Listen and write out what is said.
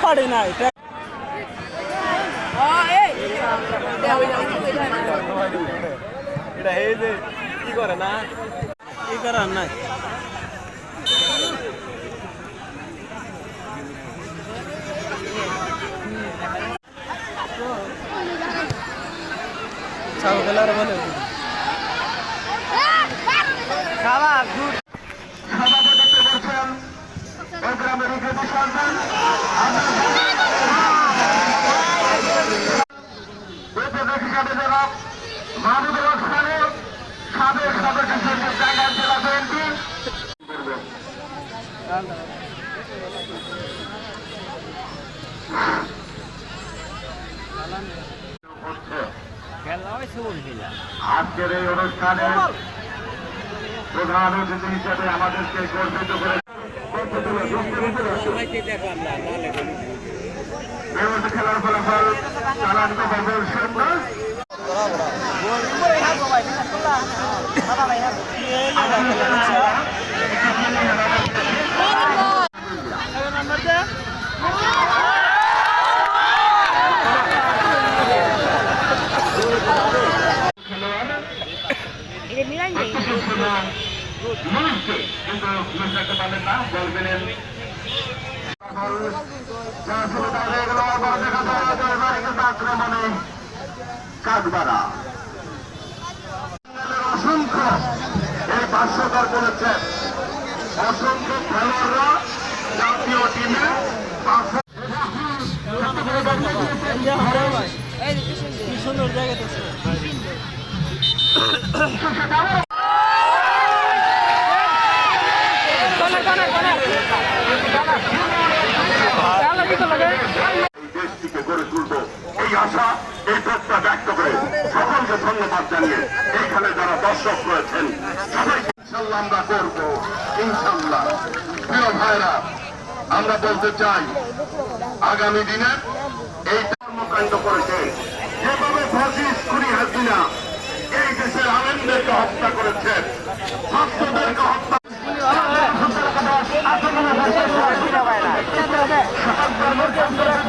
পারি না এটা এই যে কি করে না কি করার নাই চাও খেলার বলে খাওয়া গুড সভাপতিত্ব করছেন এই গ্রামের কৃতি সন্তান হিসাবে জনাব মাহমুদুল হক সাবেক সদস্য সচিব টাঙ্গাইল জেলা বিএনপি আজকের এই অনুষ্ঠানে প্রধান অতিথি হিসেবে আমাদেরকে গর্বিত করে খেলার ফলাফল চালান্ত বাবুর শূন্য কিন্তু পারলেন না বল পেলেন আক্রমণে কাজবাড়া অসংখ্য এই ভাষ্যকার বলেছেন অসংখ্য খেলোয়াড়রা জাতীয় টিমে সুন্দর জায়গাতে দেশটিকে গড়ে তুলব এই আশা এই প্রত্যা ব্যক্ত করে সকলকে ধন্যবাদ জানিয়ে এইখানে যারা দর্শক রয়েছেন সবাইকে ইনশাল্লাহ আমরা করবো ইনশাল্লাহ। প্রিয় ভাইরা, আমরা বলতে চাই আগামী দিনে এই কর্মকাণ্ড করেছে যেভাবে ফজিস খুনি হাসিনা এই দেশের আলেমদেরকে হত্যা করেছেন, ভক্তদেরকে হত্যা সকল